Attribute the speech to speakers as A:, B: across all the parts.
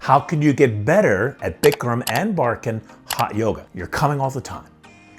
A: How can you get better at Bikram and Barkan Hot Yoga? You're coming all the time.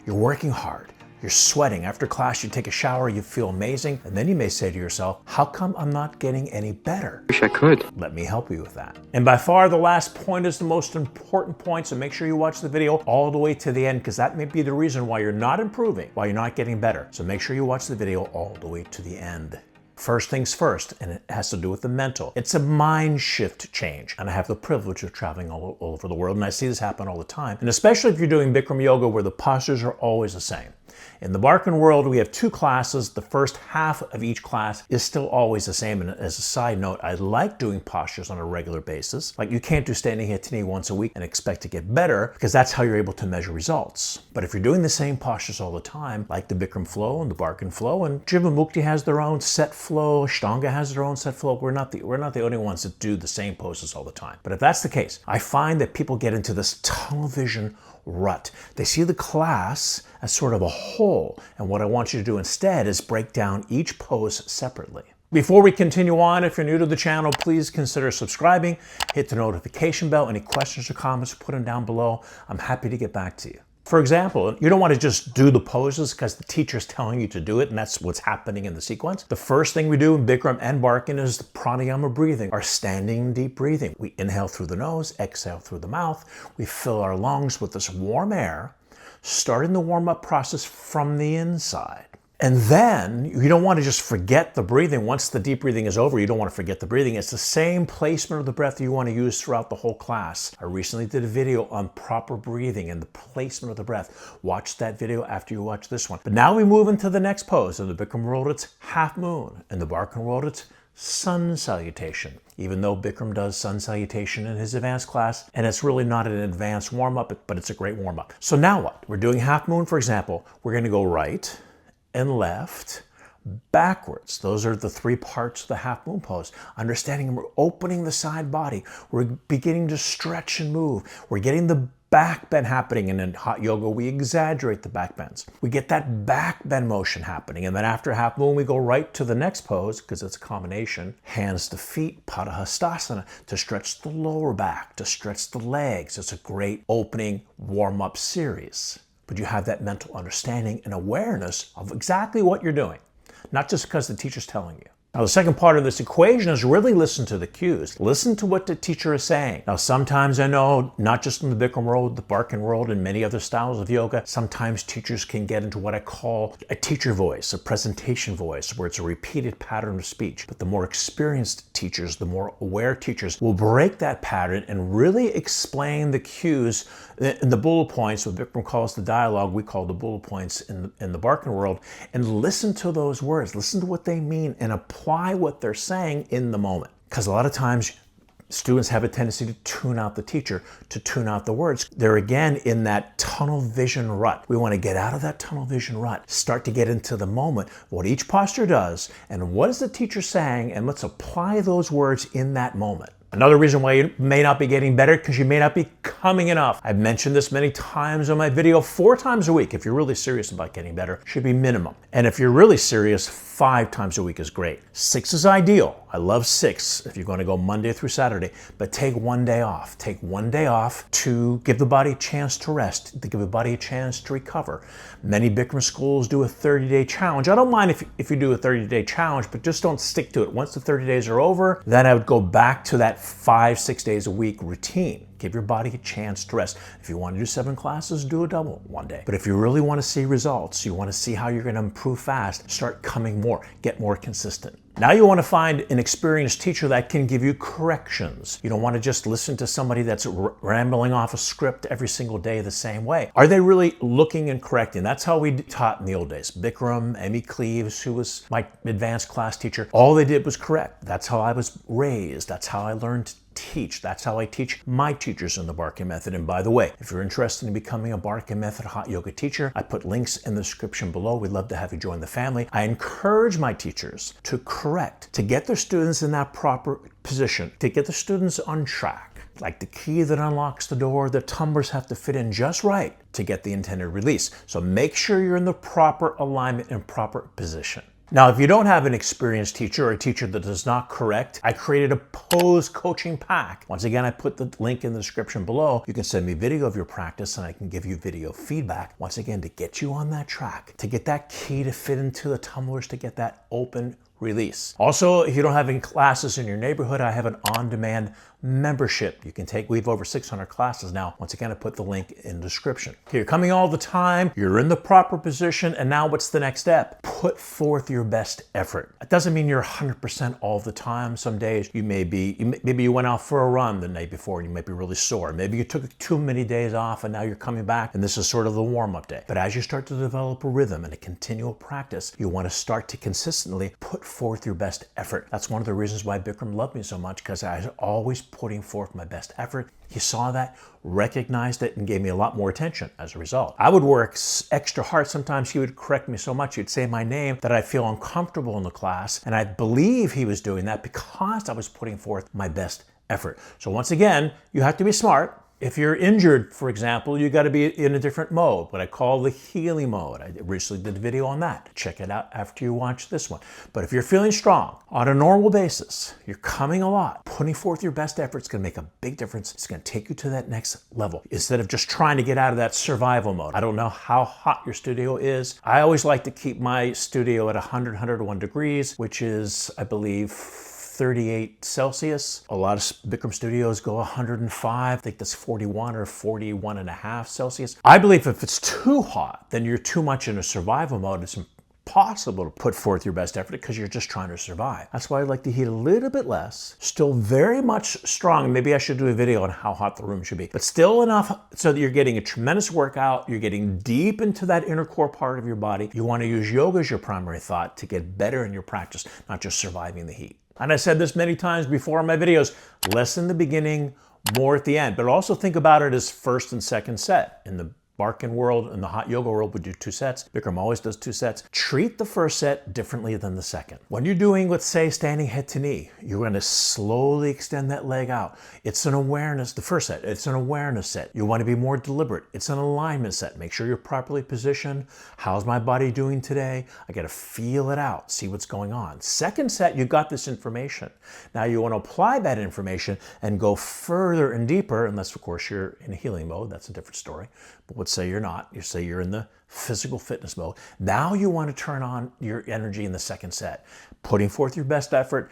A: You're working hard. You're sweating. After class, you take a shower, you feel amazing. And then you may say to yourself, how come I'm not getting any better?
B: Wish I could.
A: Let me help you with that. And by far, the last point is the most important point. So make sure you watch the video all the way to the end, because that may be the reason why you're not improving, why you're not getting better. So make sure you watch the video all the way to the end. First things first, and it has to do with the mental. It's a mind shift change. And I have the privilege of traveling all over the world, and I see this happen all the time. And especially if you're doing Bikram yoga, where the postures are always the same. In the Barkan world, we have two classes. The first half of each class is still always the same. And as a side note, I like doing postures on a regular basis. Like, you can't do standing hit knee once a week and expect to get better, because that's how you're able to measure results. But if you're doing the same postures all the time, like the Bikram flow and the Barkan flow, and Jivamukti has their own set flow, Ashtanga has their own set flow, we're not the only ones that do the same poses all the time. But if that's the case, I find that people get into this tunnel vision rut. They see the class as sort of a whole, and what I want you to do instead is break down each pose separately. Before we continue on, if you're new to the channel, please consider subscribing, hit the notification bell. Any questions or comments, put them down below. I'm happy to get back to you. For example, you don't want to just do the poses because the teacher's telling you to do it, and that's what's happening in the sequence. The first thing we do in Bikram and Barkan is the pranayama breathing, our standing deep breathing. We inhale through the nose, exhale through the mouth. We fill our lungs with this warm air, starting the warm-up process from the inside. And then you don't want to just forget the breathing. Once the deep breathing is over, you don't want to forget the breathing. It's the same placement of the breath you want to use throughout the whole class. I recently did a video on proper breathing and the placement of the breath. Watch that video after you watch this one. But now we move into the next pose. In the Bikram world, it's half moon. In the Barkan world, it's sun salutation. Even though Bikram does sun salutation in his advanced class, and it's really not an advanced warm-up, but it's a great warm-up. So now what? We're doing half moon, for example. We're going to go right and left, backwards. Those are the three parts of the half moon pose. Understanding we're opening the side body. We're beginning to stretch and move. We're getting the back bend happening, and in hot yoga, we exaggerate the back bends. We get that back bend motion happening, and then after half moon, we go right to the next pose, because it's a combination. Hands to feet, Padahastasana, to stretch the lower back, to stretch the legs. It's a great opening warm-up series. But you have that mental understanding and awareness of exactly what you're doing, not just because the teacher's telling you. Now, the second part of this equation is really listen to the cues. Listen to what the teacher is saying. Now, sometimes I know, not just in the Bikram world, the Barkan world, and many other styles of yoga, sometimes teachers can get into what I call a teacher voice, a presentation voice, where it's a repeated pattern of speech. But the more experienced teachers, the more aware teachers will break that pattern and really explain the cues in the bullet points. What Bikram calls the dialogue, we call the bullet points in the Barkan world, and listen to those words, listen to what they mean, and apply what they're saying in the moment. Because a lot of times students have a tendency to tune out the teacher, to tune out the words. They're again in that tunnel vision rut. We want to get out of that tunnel vision rut, start to get into the moment, what each posture does, and what is the teacher saying, and let's apply those words in that moment. Another reason why you may not be getting better, because you may not be coming enough. I've mentioned this many times on my video. 4 times a week, if you're really serious about getting better, should be minimum. And if you're really serious, 5 times a week is great. 6 is ideal. I love 6 if you're going to go Monday through Saturday, but take one day off. Take one day off to give the body a chance to rest, to give the body a chance to recover. Many Bikram schools do a 30-day challenge. I don't mind if you do a 30-day challenge, but just don't stick to it. Once the 30 days are over, then I would go back to that 5-6 days a week routine. Give your body a chance to rest. If you want to do 7 classes, do a double one day. But if you really want to see results, you want to see how you're going to improve fast, start coming more, get more consistent. Now you want to find an experienced teacher that can give you corrections. You don't want to just listen to somebody that's rambling off a script every single day the same way. Are they really looking and correcting? That's how we taught in the old days. Bikram, Emmy Cleaves, who was my advanced class teacher, all they did was correct. That's how I was raised. That's how I learned to teach. That's how I teach my teachers in the Barkan method. And by the way, if you're interested in becoming a Barkan method hot yoga teacher, I put links in the description below. We'd love to have you join the family. I encourage my teachers to correct, to get their students in that proper position, to get the students on track. Like the key that unlocks the door, the tumblers have to fit in just right to get the intended release. So make sure you're in the proper alignment and proper position. Now, if you don't have an experienced teacher or a teacher that does not correct, I created a pose coaching pack. Once again, I put the link in the description below. You can send me video of your practice and I can give you video feedback. Once again, to get you on that track, to get that key to fit into the tumblers, to get that open release. Also, if you don't have any classes in your neighborhood, I have an on-demand membership you can take. We have over 600 classes now. Once again, I put the link in the description. You're coming all the time, you're in the proper position, and now what's the next step? Put forth your best effort. It doesn't mean you're 100% all the time. Some days maybe you went out for a run the night before and you might be really sore. Maybe you took too many days off and now you're coming back and this is sort of the warm-up day. But as you start to develop a rhythm and a continual practice, you want to start to consistently put forth your best effort. That's one of the reasons why Bikram loved me so much, because I was always putting forth my best effort. He saw that, recognized it, and gave me a lot more attention as a result. I would work extra hard. Sometimes he would correct me so much, he'd say my name, that I'd feel uncomfortable in the class. And I believe he was doing that because I was putting forth my best effort. So once again, you have to be smart. If you're injured, for example, you got to be in a different mode, what I call the healing mode. I recently did a video on that. Check it out after you watch this one. But if you're feeling strong on a normal basis, you're coming a lot, putting forth your best effort, it's going to make a big difference. It's going to take you to that next level instead of just trying to get out of that survival mode. I don't know how hot your studio is. I always like to keep my studio at 101 degrees, which is, I believe, 38 Celsius. A lot of Bikram studios go 105. I think that's 41 or 41 and a half Celsius. I believe if it's too hot, then you're too much in a survival mode. It's impossible to put forth your best effort because you're just trying to survive. That's why I like to heat a little bit less, still very much strong. Maybe I should do a video on how hot the room should be, but still enough so that you're getting a tremendous workout. You're getting deep into that inner core part of your body. You want to use yoga as your primary thought to get better in your practice, not just surviving the heat. And I said this many times before in my videos, less in the beginning, more at the end. But also think about it as first and second set. In the Barkan world, in the hot yoga world, we do 2 sets. Bikram always does 2 sets. Treat the first set differently than the second. When you're doing, let's say, standing head to knee, you're going to slowly extend that leg out. It's an awareness, the first set, it's an awareness set. You want to be more deliberate. It's an alignment set. Make sure you're properly positioned. How's my body doing today? I got to feel it out, see what's going on. Second set, you got this information. Now you want to apply that information and go further and deeper, unless, of course, you're in healing mode. That's a different story. But let's say you're not. You say you're in the physical fitness mode. Now you want to turn on your energy in the second set, putting forth your best effort,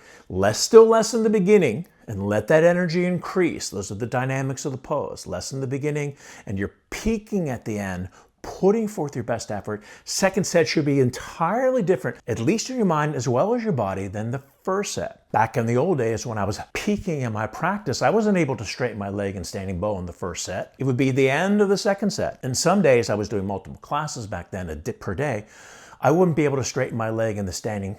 A: still less in the beginning, and let that energy increase. Those are the dynamics of the pose. Less in the beginning, and you're peaking at the end, putting forth your best effort. Second set should be entirely different, at least in your mind as well as your body, than the first set. Back in the old days when I was peaking in my practice, I wasn't able to straighten my leg in standing bow in the first set. It would be the end of the second set. And some days, I was doing multiple classes back then, a dip per day, I wouldn't be able to straighten my leg in the standing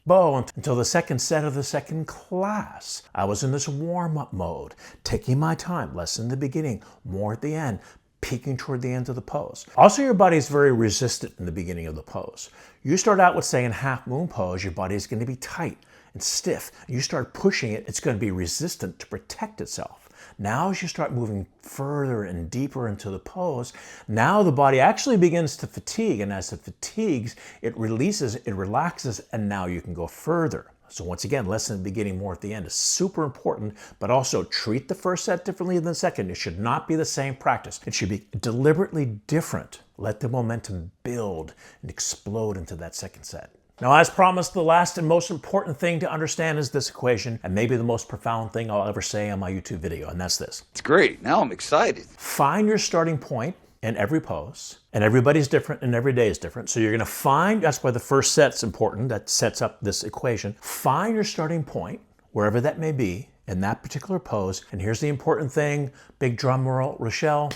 A: bow until the second set of the second class. I was in this warm-up mode, taking my time, less in the beginning, more at the end, peaking toward the end of the pose. Also, your body is very resistant in the beginning of the pose. You start out with, say, in half moon pose, your body is going to be tight and stiff. You start pushing it, it's going to be resistant to protect itself. Now, as you start moving further and deeper into the pose, now the body actually begins to fatigue, and as it fatigues, it releases, it relaxes, and now you can go further. So once again, less in the beginning, more at the end is super important, but also treat the first set differently than the second. It should not be the same practice. It should be deliberately different. Let the momentum build and explode into that second set. Now, as promised, the last and most important thing to understand is this equation, and maybe the most profound thing I'll ever say on my YouTube video, and that's this.
B: It's great. Now I'm excited.
A: Find your starting point in every pose, and everybody's different and every day is different. So you're going to find, that's why the first set's important, that sets up this equation. Find your starting point, wherever that may be, in that particular pose. And here's the important thing, big drum roll, Rochelle,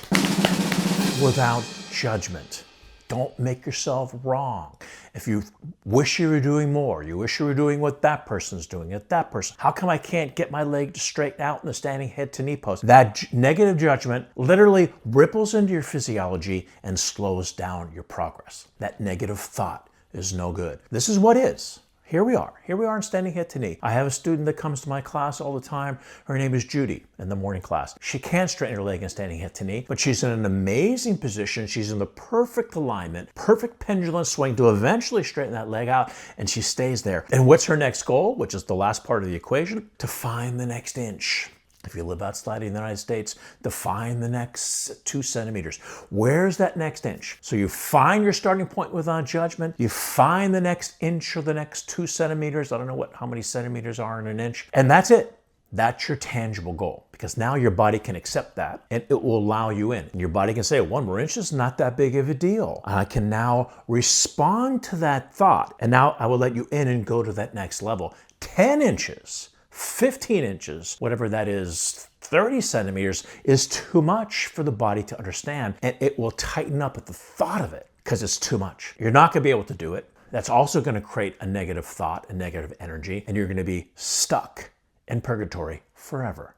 A: without judgment. Don't make yourself wrong. If you wish you were doing more, you wish you were doing what that person's doing at that person, how come I can't get my leg to straighten out in the standing head to knee pose? That negative judgment literally ripples into your physiology and slows down your progress. That negative thought is no good. This is what is. Here we are in standing head to knee. I have a student that comes to my class all the time. Her name is Judy in the morning class. She can't straighten her leg in standing head to knee, but she's in an amazing position. She's in the perfect alignment, perfect pendulum swing to eventually straighten that leg out, and she stays there. And what's her next goal, which is the last part of the equation? To find the next inch. If you live outside of the United States, to find the next 2 centimeters. Where's that next inch? So you find your starting point without judgment. You find the next inch or the next 2 centimeters. I don't know how many centimeters are in an inch. And that's it. That's your tangible goal, because now your body can accept that and it will allow you in. And your body can say, 1 more inch is not that big of a deal. I can now respond to that thought. And now I will let you in and go to that next level. 10 inches. 15 inches, whatever that is, 30 centimeters is too much for the body to understand, and it will tighten up at the thought of it because it's too much. You're not going to be able to do it. That's also going to create a negative thought, a negative energy, and you're going to be stuck in purgatory forever.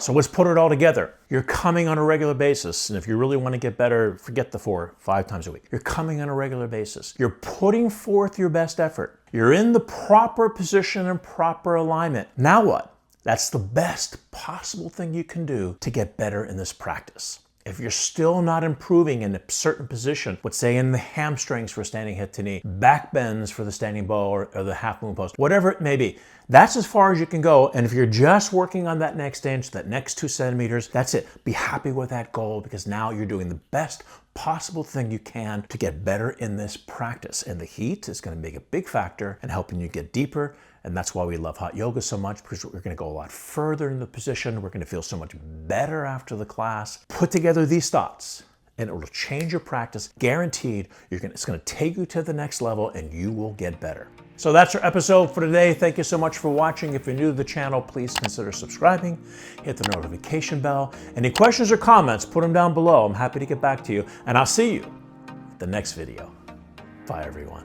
A: So let's put it all together. You're coming on a regular basis, and if you really want to get better, forget the 4-5 times a week. You're coming on a regular basis. You're putting forth your best effort. You're in the proper position and proper alignment. Now what? That's the best possible thing you can do to get better in this practice. If you're still not improving in a certain position, let's say in the hamstrings for standing head to knee, back bends for the standing bow or the half moon pose, whatever it may be, that's as far as you can go. And if you're just working on that next inch, that next 2 centimeters, that's it. Be happy with that goal, because now you're doing the best possible thing you can to get better in this practice. And the heat is going to make a big factor in helping you get deeper. And that's why we love hot yoga so much, because we're going to go a lot further in the position. We're going to feel so much better after the class. Put together these thoughts and it will change your practice. Guaranteed, it's going to take you to the next level and you will get better. So that's our episode for today. Thank you so much for watching. If you're new to the channel, please consider subscribing, hit the notification bell. Any questions or comments, put them down below. I'm happy to get back to you, and I'll see you at the next video. Bye, everyone.